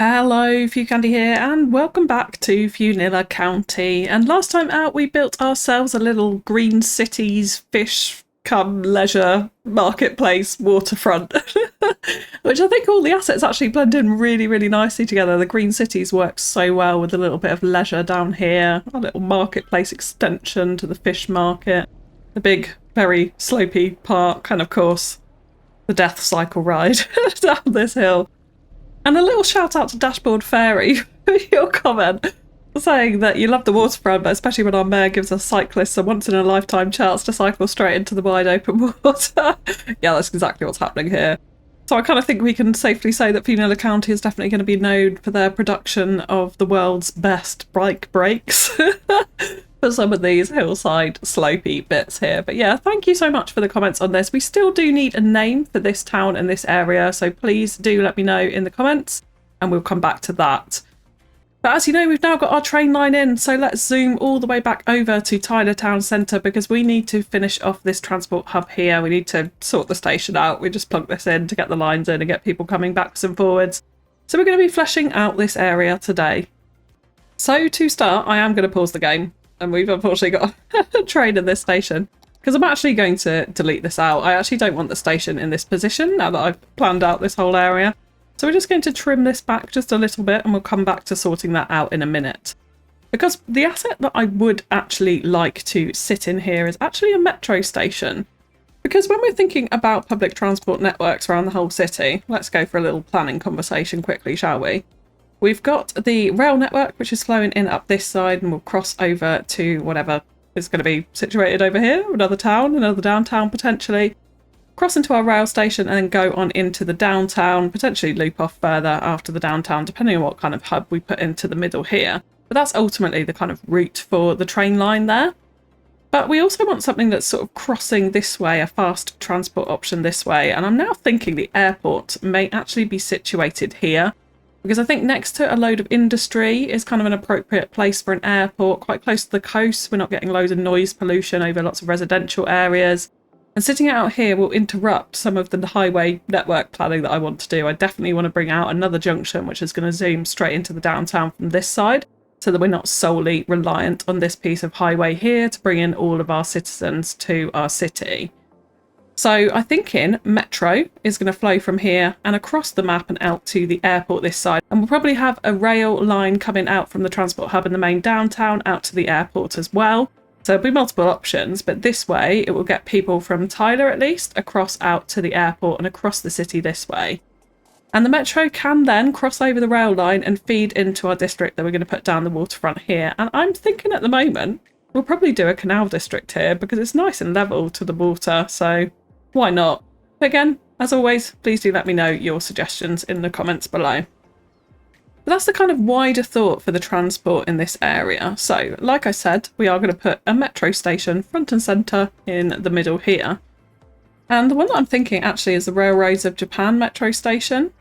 Hello, FewCandy here, and welcome back to Fewnilla County. And last time out, we built ourselves a little green cities fish come leisure marketplace waterfront, which I think all the assets actually blend in really nicely together. The green cities work so well with a little bit of leisure down here, a little marketplace extension to the fish market, the big, very slopey park, and of course, the death cycle ride down this hill. And a little shout out to Dashboard Fairy for your comment saying that you love the waterfront, but especially when our mayor gives us cyclists a once in a lifetime chance to cycle straight into the wide open water. Yeah, that's exactly what's happening here. So I kind of think we can safely say that Fewnilla County is definitely going to be known for their production of the world's best bike brakes for some of these hillside slopey bits here. But yeah, thank you so much for the comments on this. We still do need a name for this town and this area, so please do let me know in the comments and we'll come back to that. But as you know, we've now got our train line in, so let's zoom all the way back over to Tyler Town Centre because we need to finish off this transport hub here. We need to sort the station out. We just plug this in to get the lines in and get people coming backwards and forwards. So we're going to be fleshing out this area today. So to start, I am going to pause the game. And we've unfortunately got a train in this station because I'm actually going to delete this out. I actually don't want the station in this position now that I've planned out this whole area. So we're just going to trim this back just a little bit and we'll come back to sorting that out in a minute. Because the asset that I would actually like to sit in here is actually a metro station. Because when we're thinking about public transport networks around the whole city, let's go for a little planning conversation quickly, shall we? We've got the rail network, which is flowing in up this side and we'll cross over to whatever is going to be situated over here, another town, another downtown potentially. Cross into our rail station and then go on into the downtown, potentially loop off further after the downtown, depending on what kind of hub we put into the middle here. But that's ultimately the kind of route for the train line there. But we also want something that's sort of crossing this way, a fast transport option this way. And I'm now thinking the airport may actually be situated here, because I think next to a load of industry is kind of an appropriate place for an airport, quite close to the coast. We're not getting loads of noise pollution over lots of residential areas. And sitting out here will interrupt some of the highway network planning that I want to do. I definitely want to bring out another junction, which is going to zoom straight into the downtown from this side, so that we're not solely reliant on this piece of highway here to bring in all of our citizens to our city. So I'm thinking metro is going to flow from here and across the map and out to the airport this side. And we'll probably have a rail line coming out from the transport hub in the main downtown out to the airport as well. So there'll be multiple options, but this way it will get people from Tyler at least across out to the airport and across the city this way. And the metro can then cross over the rail line and feed into our district that we're going to put down the waterfront here. And I'm thinking at the moment we'll probably do a canal district here because it's nice and level to the water, so why not? But again, as always, please do let me know your suggestions in the comments below. But that's the kind of wider thought for the transport in this area. So, like I said, we are going to put a metro station front and centre in the middle here. And the one that I'm thinking actually is the Railroads of Japan metro station.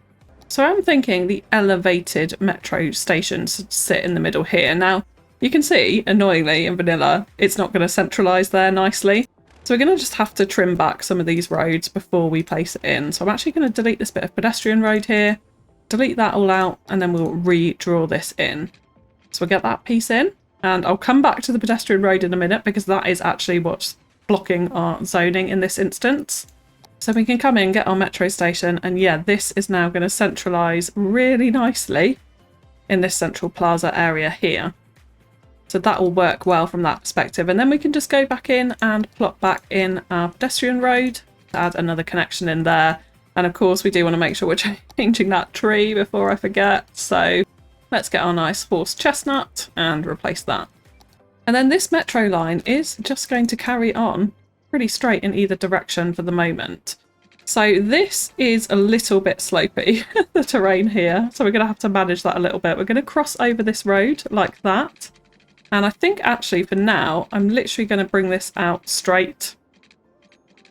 So I'm thinking the elevated metro station should sit in the middle here. Now, you can see, annoyingly, in vanilla, it's not going to centralise there nicely. So we're going to just have to trim back some of these roads before we place it in. So I'm actually going to delete this bit of pedestrian road here, delete that all out, and then we'll redraw this in. So we'll get that piece in, and I'll come back to the pedestrian road in a minute because that is actually what's blocking our zoning in this instance. So we can come in, get our metro station, and yeah, this is now going to centralise really nicely in this central plaza area here. So that will work well from that perspective. And then we can just go back in and plot back in our pedestrian road, add another connection in there. And of course, we do want to make sure we're changing that tree before I forget. So let's get our nice horse chestnut and replace that. And then this metro line is just going to carry on pretty straight in either direction for the moment. So this is a little bit slopey, the terrain here. So we're going to have to manage that a little bit. We're going to cross over this road like that. And I think actually for now, I'm literally going to bring this out straight.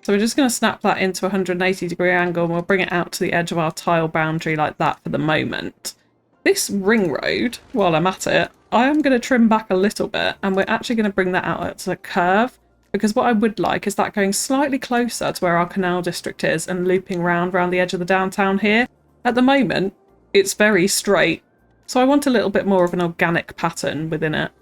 So we're just going to snap that into a 180-degree angle and we'll bring it out to the edge of our tile boundary like that for the moment. This ring road, while I'm at it, I am going to trim back a little bit and we're actually going to bring that out as a curve because what I would like is that going slightly closer to where our canal district is and looping round the edge of the downtown here. At the moment, it's very straight. So I want a little bit more of an organic pattern within it.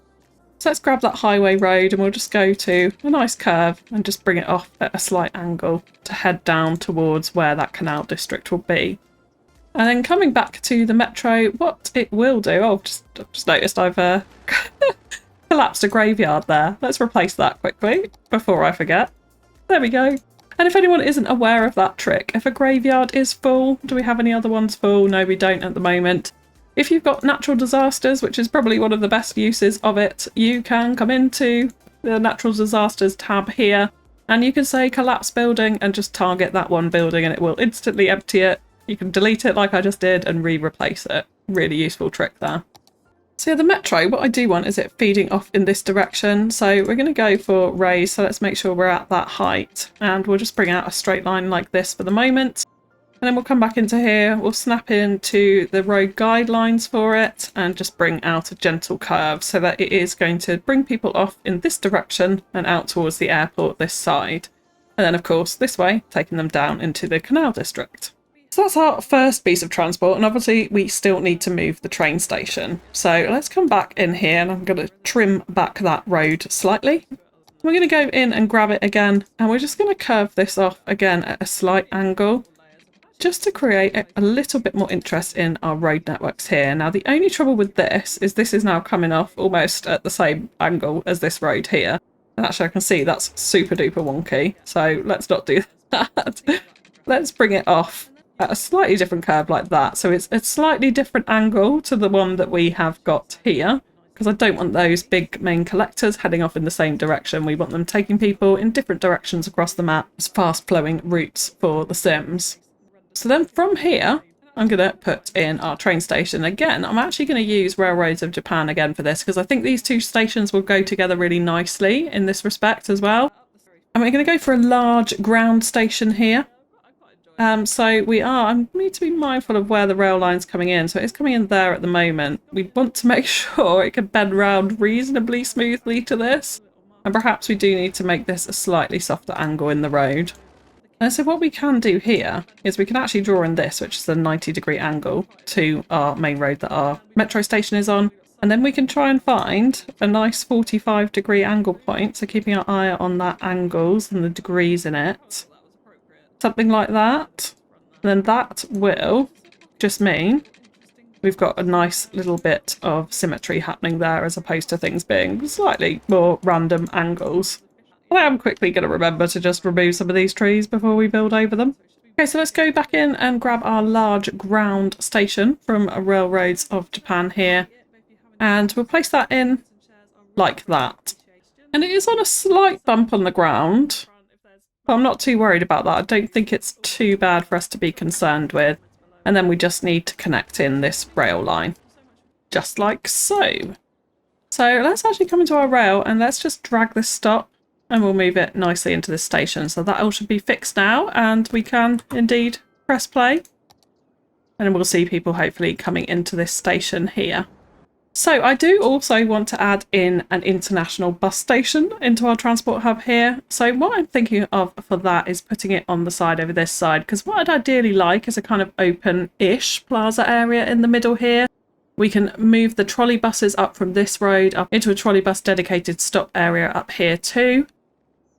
So let's grab that highway road and we'll just go to a nice curve and just bring it off at a slight angle to head down towards where that canal district will be. And then coming back to the metro, what it will do, I've just noticed I've collapsed a graveyard there. Let's replace that quickly before I forget. There we go. And if anyone isn't aware of that trick, if a graveyard is full, do we have any other ones full? No, we don't at the moment. If you've got natural disasters, which is probably one of the best uses of it, you can come into the natural disasters tab here and you can say collapse building and just target that one building and it will instantly empty it. You can delete it like I just did and re-replace it. Really useful trick there. So yeah, the metro, what I do want is it feeding off in this direction. So we're going to go for raise. So let's make sure we're at that height and we'll just bring out a straight line like this for the moment. And then we'll come back into here, we'll snap into the road guidelines for it and just bring out a gentle curve so that it is going to bring people off in this direction and out towards the airport this side. And then of course this way, taking them down into the canal district. So that's our first piece of transport, and obviously we still need to move the train station. So let's come back in here and I'm going to trim back that road slightly. We're going to go in and grab it again and we're just going to curve this off again at a slight angle, just to create a little bit more interest in our road networks here. Now, the only trouble with this is now coming off almost at the same angle as this road here. And actually, I can see that's super duper wonky. So let's not do that. Let's bring it off at a slightly different curve like that. So it's a slightly different angle to the one that we have got here, because I don't want those big main collectors heading off in the same direction. We want them taking people in different directions across the map as fast flowing routes for the Sims. So then from here, I'm going to put in our train station. Again, I'm actually going to use Railroads of Japan again for this because I think these two stations will go together really nicely in this respect as well. And we're going to go for a large ground station here. So I need to be mindful of where the rail line's coming in. So it's coming in there at the moment. We want to make sure it can bend round reasonably smoothly to this. And perhaps we do need to make this a slightly softer angle in the road. And so what we can do here is we can actually draw in this, which is a 90-degree angle to our main road that our metro station is on. And then we can try and find a nice 45-degree angle point. So keeping our eye on that angles and the degrees in it. Something like that. And then that will just mean we've got a nice little bit of symmetry happening there as opposed to things being slightly more random angles. I am quickly going to remember to just remove some of these trees before we build over them. Okay, so let's go back in and grab our large ground station from Railroads of Japan here. And we'll place that in like that. And it is on a slight bump on the ground. But I'm not too worried about that. I don't think it's too bad for us to be concerned with. And then we just need to connect in this rail line. Just like so. So let's actually come into our rail and let's just drag this stop. And we'll move it nicely into this station. So that all should be fixed now. And we can indeed press play. And then we'll see people hopefully coming into this station here. So I do also want to add in an international bus station into our transport hub here. So what I'm thinking of for that is putting it on the side over this side. Because what I'd ideally like is a kind of open-ish plaza area in the middle here. We can move the trolley buses up from this road up into a trolley bus dedicated stop area up here too.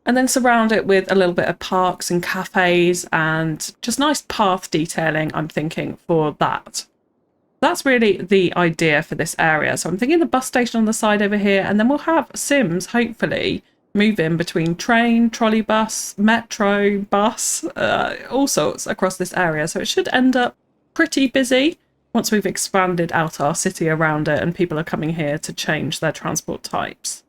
And then surround it with a little bit of parks and cafes and just nice path detailing, I'm thinking, for that. That's really the idea for this area. So I'm thinking the bus station on the side over here, and then we'll have Sims, hopefully, move in between train, trolley bus, metro, bus, all sorts across this area. So it should end up pretty busy once we've expanded out our city around it and people are coming here to change their transport types.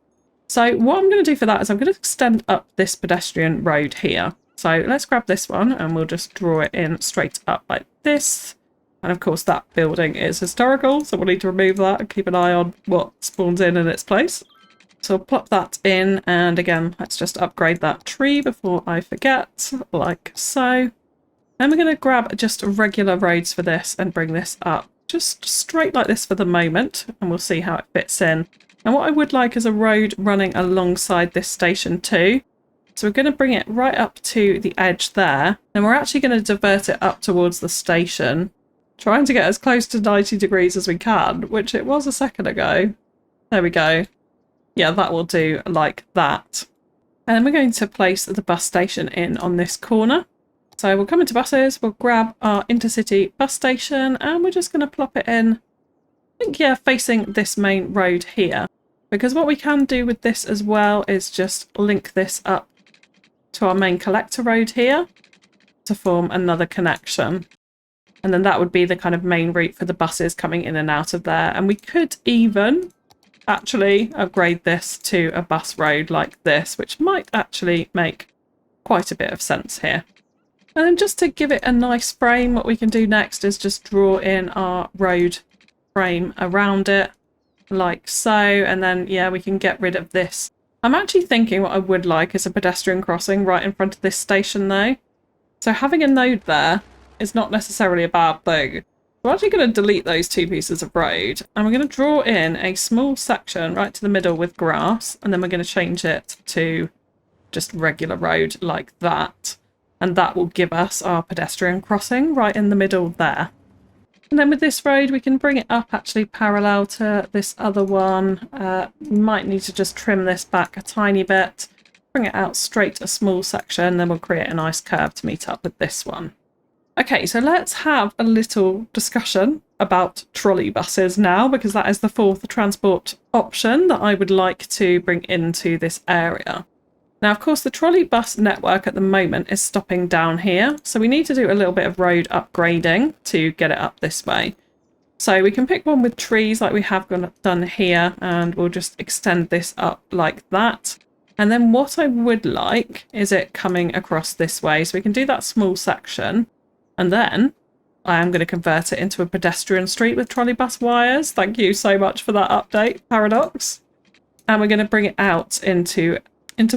So what I'm going to do for that is I'm going to extend up this pedestrian road here. So let's grab this one and we'll just draw it in straight up like this. And of course that building is historical, so we'll need to remove that and keep an eye on what spawns in its place. So I'll plop that in, and again, let's just upgrade that tree before I forget, like so. Then we're going to grab just regular roads for this and bring this up just straight like this for the moment, and we'll see how it fits in. And what I would like is a road running alongside this station too. So we're going to bring it right up to the edge there. Then we're actually going to divert it up towards the station, Trying to get as close to 90 degrees as we can, which it was a second ago. There we go. Yeah, that will do like that. And then we're going to place the bus station in on this corner. So we'll come into buses, we'll grab our intercity bus station, and we're just going to plop it in, I think, yeah, facing this main road here. Because what we can do with this as well is just link this up to our main collector road here to form another connection. And then that would be the kind of main route for the buses coming in and out of there. And we could even actually upgrade this to a bus road like this, which might actually make quite a bit of sense here. And then just to give it a nice frame, what we can do next is just draw in our road frame around it like so. And then, yeah, we can get rid of this. I'm actually thinking what I would like is a pedestrian crossing right in front of this station though. So having a node there is not necessarily a bad thing. We're actually going to delete those two pieces of road, and we're going to draw in a small section right to the middle with grass, and then we're going to change it to just regular road like that. And that will give us our pedestrian crossing right in the middle there. And then with this road, we can bring it up actually parallel to this other one. We might need to just trim this back a tiny bit, bring it out straight a small section, then we'll create a nice curve to meet up with this one. Okay, so let's have a little discussion about trolley buses now, because that is the fourth transport option that I would like to bring into this area. Now, of course, the trolley bus network at the moment is stopping down here, so we need to do a little bit of road upgrading to get it up this way. So we can pick one with trees like we have done here, and we'll just extend this up like that. And then what I would like is it coming across this way, so we can do that small section. And then I am going to convert it into a pedestrian street with trolley bus wires. Thank you so much for that update, Paradox. And we're going to bring it out into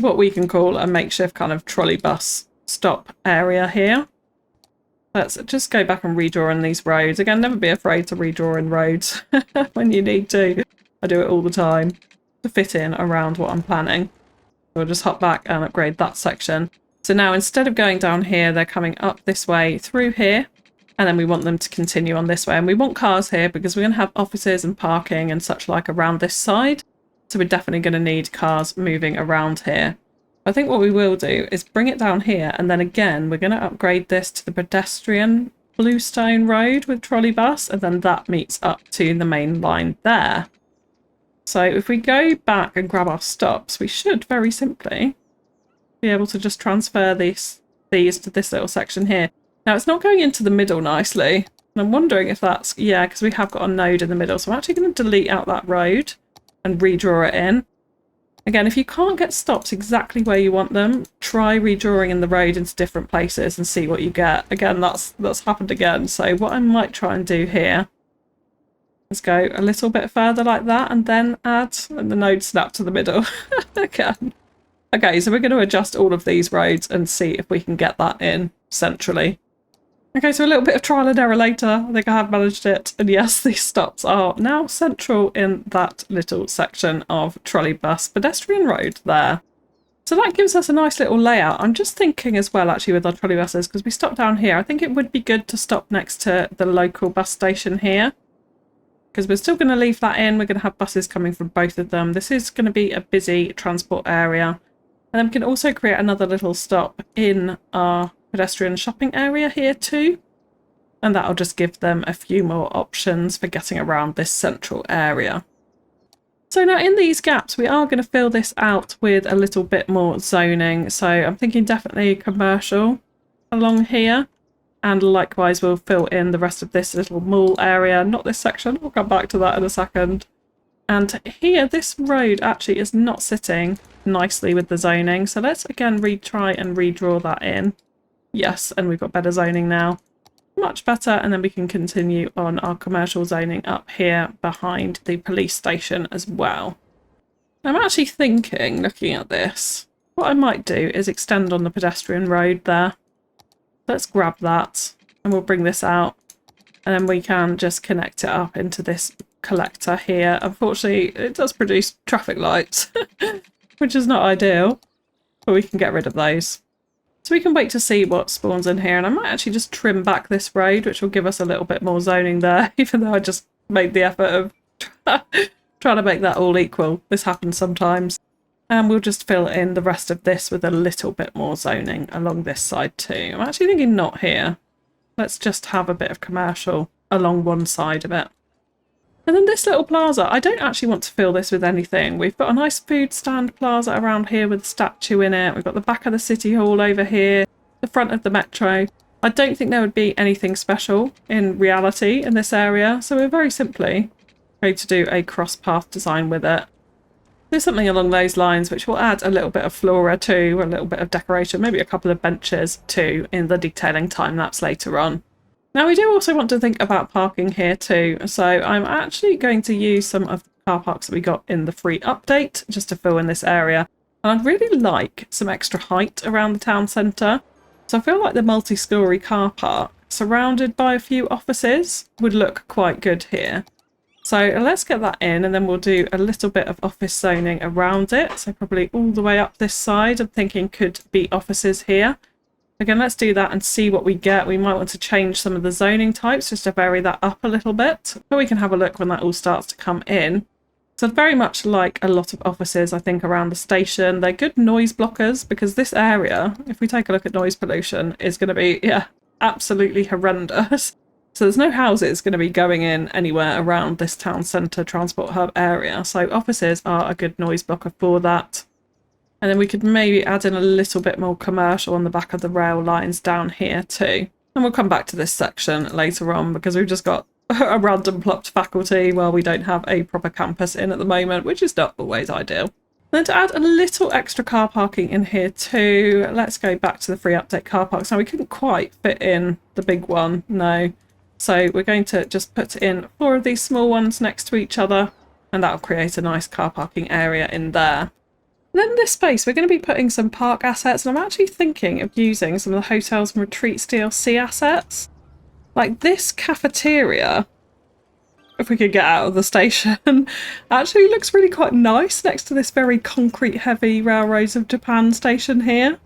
what we can call a makeshift kind of trolley bus stop area here. Let's just go back and redraw in these roads. Again, never be afraid to redraw in roads when you need to. I do it all the time to fit in around what I'm planning. We'll just hop back and upgrade that section. So now instead of going down here, they're coming up this way through here, and then we want them to continue on this way. And we want cars here because we're going to have offices and parking and such like around this side. So we're definitely going to need cars moving around here. I think what we will do is bring it down here, and then again, we're going to upgrade this to the pedestrian bluestone road with trolley bus, and then that meets up to the main line there. So if we go back and grab our stops, we should very simply be able to just transfer these to this little section here. Now it's not going into the middle nicely, and I'm wondering if that's, yeah, because we have got a node in the middle. So I'm actually going to delete out that road and redraw it in. Again, if you can't get stops exactly where you want them, try redrawing in the road into different places and see what you get. Again, that's happened again. So what I might try and do here is go a little bit further like that, and then add, and the node snap to the middle again. Okay, so we're going to adjust all of these roads and see if we can get that in centrally. Okay, so a little bit of trial and error later, I think I have managed it. And yes, these stops are now central in that little section of trolley bus pedestrian road there. So that gives us a nice little layout. I'm just thinking as well, actually, with our trolley buses, because we stop down here, I think it would be good to stop next to the local bus station here, because we're still going to leave that in. We're going to have buses coming from both of them. This is going to be a busy transport area. And then we can also create another little stop in our pedestrian shopping area here too. And that'll just give them a few more options for getting around this central area. So now in these gaps, we are going to fill this out with a little bit more zoning. So I'm thinking definitely commercial along here. And likewise, we'll fill in the rest of this little mall area. Not this section. We'll come back to that in a second. And here, this road actually is not sitting nicely with the zoning. So let's again try and redraw that in. Yes, and we've got better zoning now. Much better. And then we can continue on our commercial zoning up here behind the police station as well. I'm actually thinking, looking at this, what I might do is extend on the pedestrian road there. Let's grab that and we'll bring this out. And then we can just connect it up into this collector here. Unfortunately, it does produce traffic lights, which is not ideal, but we can get rid of those. So we can wait to see what spawns in here, and I might actually just trim back this road, which will give us a little bit more zoning there, even though I just made the effort of trying to make that all equal. This happens sometimes. And we'll just fill in the rest of this with a little bit more zoning along this side too. I'm actually thinking not here. Let's just have a bit of commercial along one side of it. And then this little plaza, I don't actually want to fill this with anything. We've got a nice food stand plaza around here with a statue in it. We've got the back of the city hall over here, the front of the metro. I don't think there would be anything special in reality in this area, so we're very simply going to do a cross path design with it. Do something along those lines, which will add a little bit of flora too, a little bit of decoration, maybe a couple of benches too in the detailing time lapse later on. Now we do also want to think about parking here too, so I'm actually going to use some of the car parks that we got in the free update just to fill in this area. And I'd really like some extra height around the town centre. So I feel like the multi-storey car park surrounded by a few offices would look quite good here. So let's get that in, and then we'll do a little bit of office zoning around it. So probably all the way up this side I'm thinking could be offices here. Again, let's do that and see what we get. We might want to change some of the zoning types just to vary that up a little bit. But we can have a look when that all starts to come in. So very much like a lot of offices, I think, around the station. They're good noise blockers because this area, if we take a look at noise pollution, is going to be, yeah, absolutely horrendous. So there's no houses going to be going in anywhere around this town centre transport hub area. So offices are a good noise blocker for that. And then we could maybe add in a little bit more commercial on the back of the rail lines down here too. And we'll come back to this section later on because we've just got a random plopped faculty while we don't have a proper campus in at the moment, which is not always ideal. Then to add a little extra car parking in here too, let's go back to the free update car parks. Now we couldn't quite fit in the big one, no. So we're going to just put in 4 of these small ones next to each other, and that'll create a nice car parking area in there. And then in this space, we're going to be putting some park assets, and I'm actually thinking of using some of the hotels and retreats DLC assets. Like this cafeteria, if we could get out of the station, actually looks really quite nice next to this very concrete heavy Railroads of Japan station here.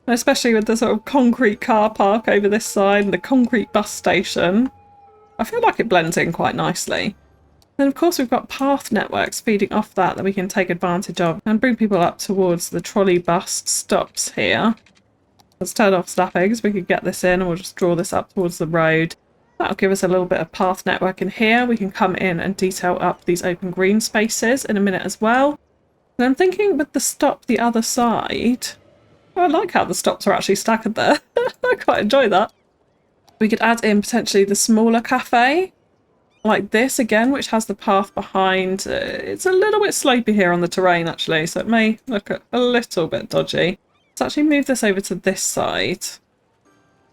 And especially with the sort of concrete car park over this side and the concrete bus station. I feel like it blends in quite nicely. Then of course we've got path networks feeding off that we can take advantage of and bring people up towards the trolley bus stops here. Let's turn off snapping so we can get this in, and we'll just draw this up towards the road. That'll give us a little bit of path network in here. We can come in and detail up these open green spaces in a minute as well. And I'm thinking with the stop the other side, I like how the stops are actually staggered there. I quite enjoy that. We could add in potentially the smaller cafe like this again, which has the path behind. It's a little bit slopey here on the terrain actually, so it may look a little bit dodgy. Let's actually move this over to this side.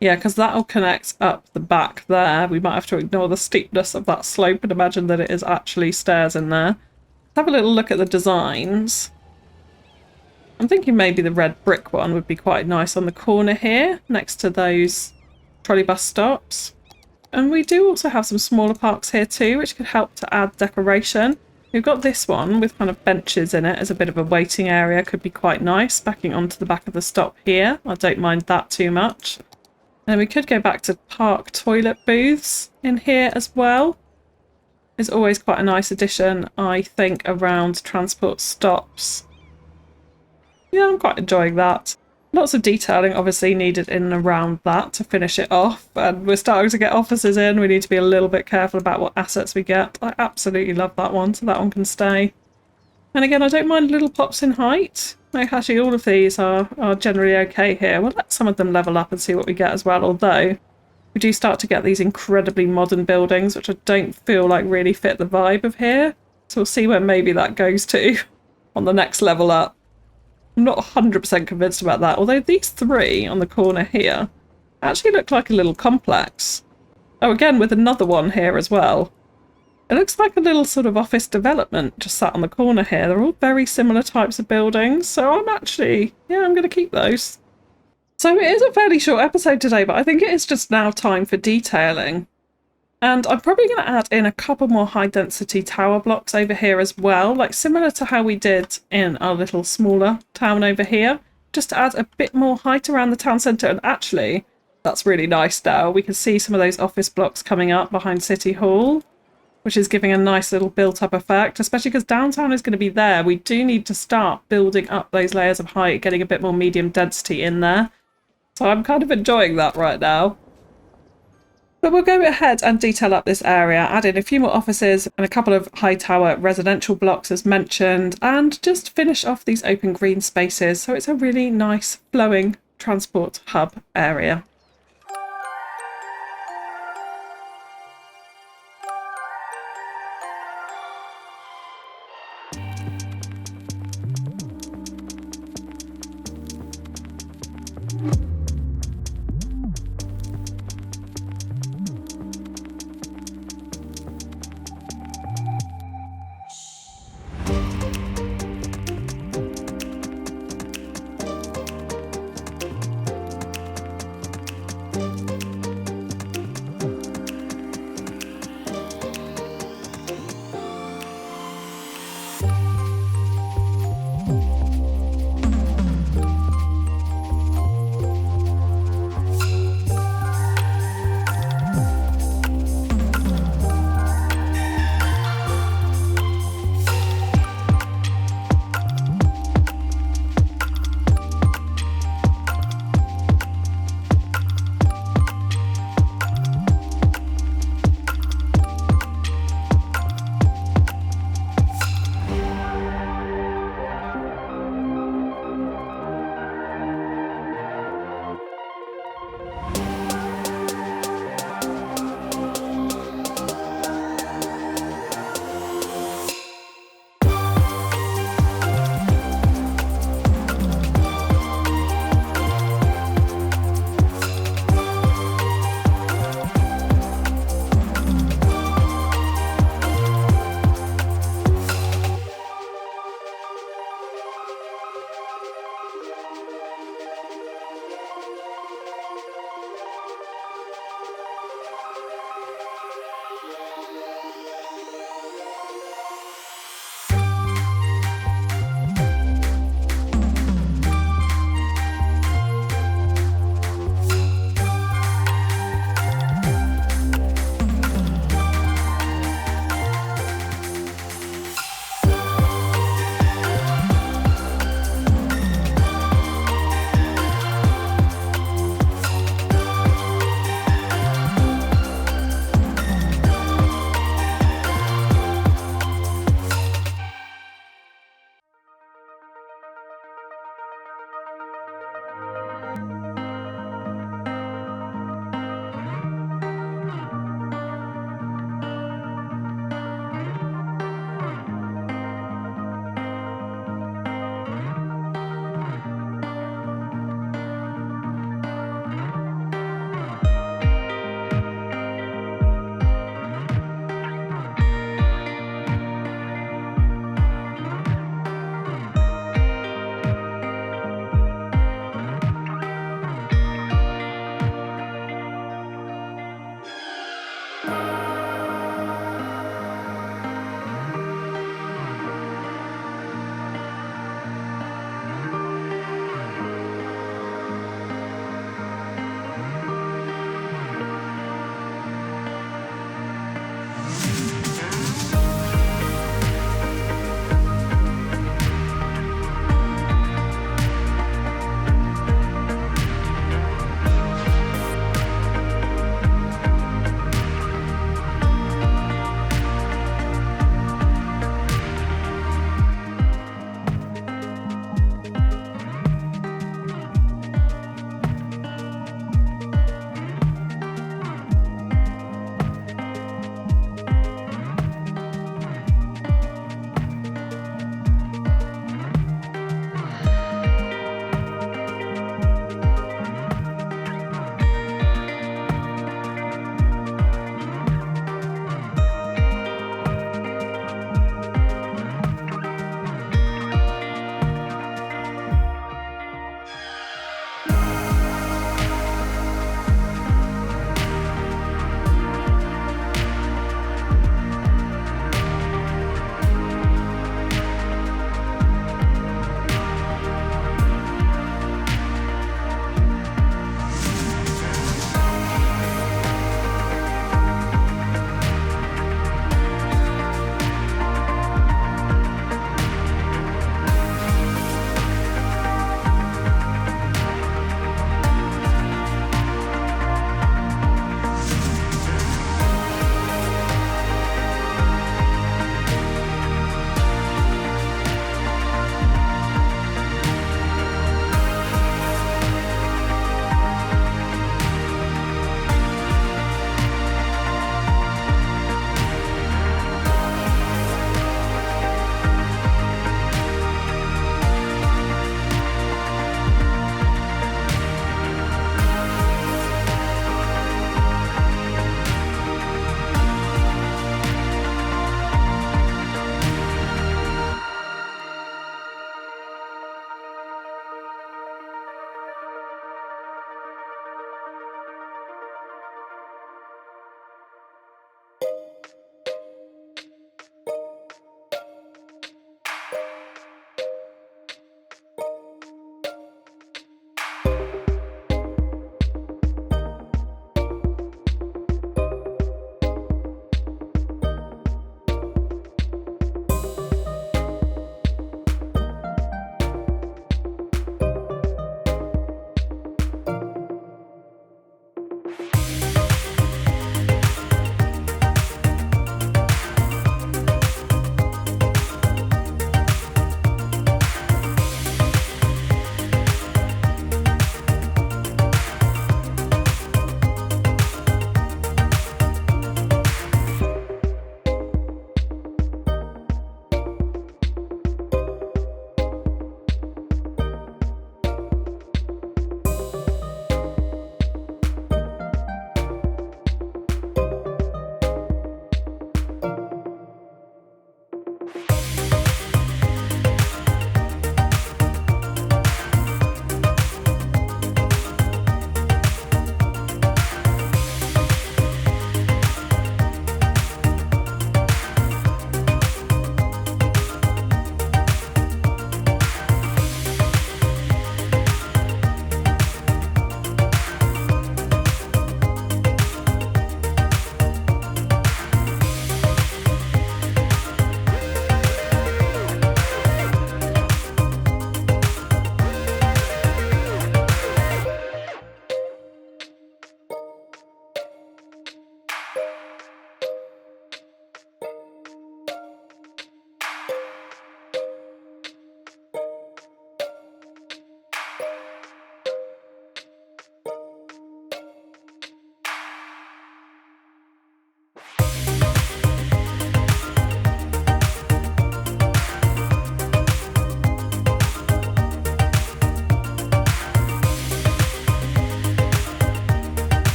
Yeah, because that'll connect up the back there. We might have to ignore the steepness of that slope and imagine that it is actually stairs in there. Let's have a little look at the designs. I'm thinking maybe the red brick one would be quite nice on the corner here, next to those trolley bus stops. And we do also have some smaller parks here too, which could help to add decoration. We've got this one with kind of benches in it as a bit of a waiting area, could be quite nice, backing onto the back of the stop here. I don't mind that too much. And we could go back to park toilet booths in here as well. It's always quite a nice addition, I think, around transport stops. Yeah, I'm quite enjoying that. Lots of detailing obviously needed in and around that to finish it off, and we're starting to get offices in. We need to be a little bit careful about what assets we get. I absolutely love that one, so that one can stay. And again, I don't mind little pops in height. Like actually all of these are generally okay here. We'll let some of them level up and see what we get as well, although we do start to get these incredibly modern buildings, which I don't feel like really fit the vibe of here. So we'll see where maybe that goes to on the next level up. I'm not 100% convinced about that, although these 3 on the corner here actually look like a little complex. Oh, again, with another one here as well. It looks like a little sort of office development just sat on the corner here. They're all very similar types of buildings, so I'm actually, yeah, I'm going to keep those. So it is a fairly short episode today, but I think it is just now time for detailing. And I'm probably going to add in a couple more high density tower blocks over here as well, like similar to how we did in our little smaller town over here, just to add a bit more height around the town centre. And actually, that's really nice now. We can see some of those office blocks coming up behind City Hall, which is giving a nice little built-up effect, especially because downtown is going to be there. We do need to start building up those layers of height, getting a bit more medium density in there. So I'm kind of enjoying that right now. But we'll go ahead and detail up this area, add in a few more offices and a couple of high tower residential blocks as mentioned, and just finish off these open green spaces so it's a really nice flowing transport hub area.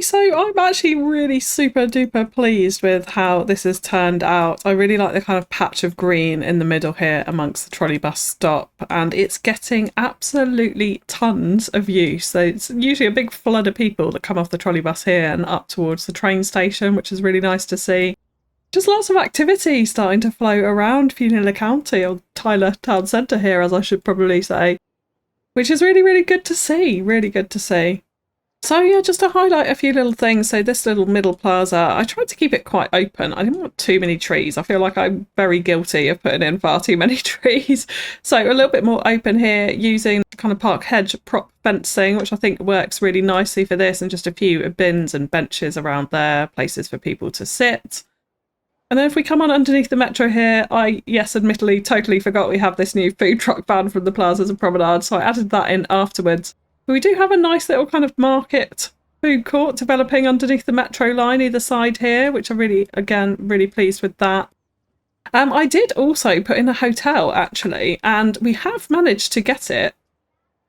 so I'm actually really super duper pleased with how this has turned out. I really like the kind of patch of green in the middle here amongst the trolley bus stop, and it's getting absolutely tons of use. So it's usually a big flood of people that come off the trolley bus here and up towards the train station, which is really nice to see. Just lots of activity starting to flow around FewCandy County, or Tyler Town Centre here, as I should probably say, which is really, really good to see. Really good to see. So yeah, just to highlight a few little things. So this little middle plaza, I tried to keep it quite open. I didn't want too many trees. I feel like I'm very guilty of putting in far too many trees. So a little bit more open here using kind of park hedge prop fencing, which I think works really nicely for this, and just a few bins and benches around there, places for people to sit. And then if we come on underneath the metro here, I, yes, admittedly, totally forgot we have this new food truck van from the plazas and promenade, so I added that in afterwards. But we do have a nice little kind of market food court developing underneath the metro line either side here, which I'm really, again, really pleased with that. I did also put in a hotel, actually, and we have managed to get it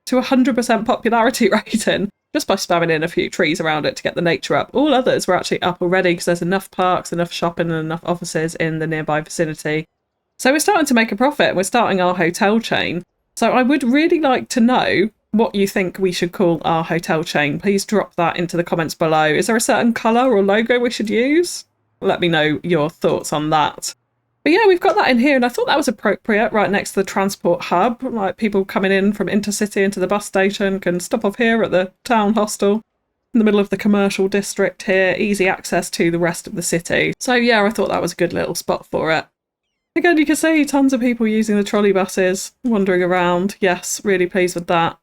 to 100% popularity rating just by spamming in a few trees around it to get the nature up. All others were actually up already because there's enough parks, enough shopping and enough offices in the nearby vicinity. So we're starting to make a profit. We're starting our hotel chain. So I would really like to know what you think we should call our hotel chain. Please drop that into the comments below. Is there a certain colour or logo we should use? Let me know your thoughts on that. But yeah, we've got that in here, and I thought that was appropriate right next to the transport hub. Like people coming in from intercity into the bus station can stop off here at the town hostel in the middle of the commercial district here. Easy access to the rest of the city. So yeah, I thought that was a good little spot for it. Again, you can see tons of people using the trolley buses, wandering around. Yes, really pleased with that.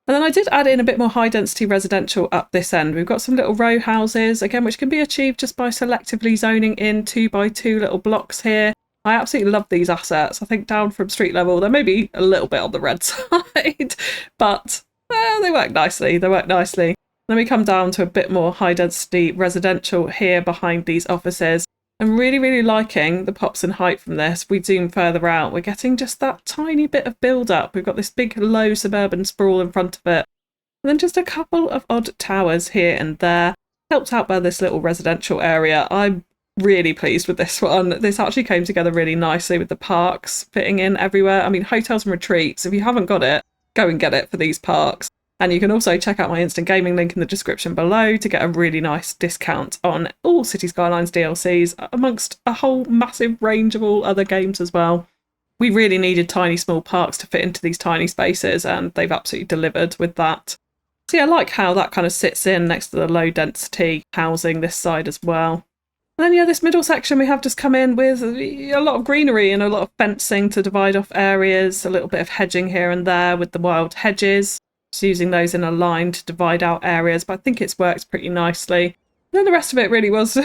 And then I did add in a bit more high density residential up this end. We've got some little row houses, again, which can be achieved just by selectively zoning in 2x2 little blocks here. I absolutely love these assets. I think down from street level, they're maybe a little bit on the red side, but they work nicely. They work nicely. Then we come down to a bit more high density residential here behind these offices. I'm really, really liking the pops in height from this. We zoom further out, we're getting just that tiny bit of build up. We've got this big low suburban sprawl in front of it. And then just a couple of odd towers here and there, helped out by this little residential area. I'm really pleased with this one. This actually came together really nicely with the parks fitting in everywhere. I mean, hotels and retreats, if you haven't got it, go and get it for these parks. And you can also check out my instant gaming link in the description below to get a really nice discount on all City Skylines DLCs, amongst a whole massive range of all other games as well. We really needed tiny small parks to fit into these tiny spaces, and they've absolutely delivered with that. So yeah, I like how that kind of sits in next to the low density housing this side as well. And then yeah, this middle section we have just come in with a lot of greenery and a lot of fencing to divide off areas, a little bit of hedging here and there with the wild hedges. Using those in a line to divide out areas, but I think it's worked pretty nicely. And then the rest of it really was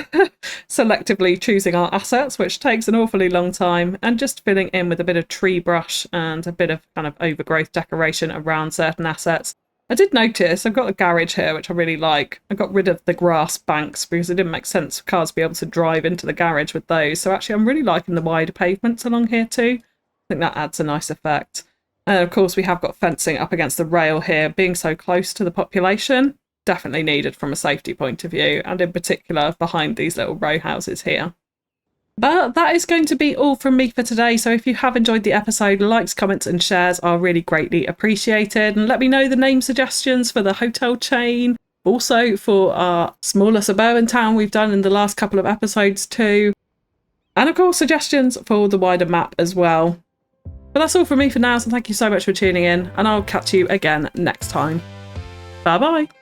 selectively choosing our assets, which takes an awfully long time, and just filling in with a bit of tree brush and a bit of kind of overgrowth decoration around certain assets. I did notice I've got a garage here, which I really like. I got rid of the grass banks because it didn't make sense for cars to be able to drive into the garage with those. So actually I'm really liking the wider pavements along here too. I think that adds a nice effect. And of course we have got fencing up against the rail here. Being so close to the population, definitely needed from a safety point of view, and in particular behind these little row houses here. But that is going to be all from me for today. So if you have enjoyed the episode, likes, comments and shares are really greatly appreciated. And let me know the name suggestions for the hotel chain. Also for our smaller suburban town we've done in the last couple of episodes too. And of course suggestions for the wider map as well. But that's all from me for now, so thank you so much for tuning in, and I'll catch you again next time. Bye bye!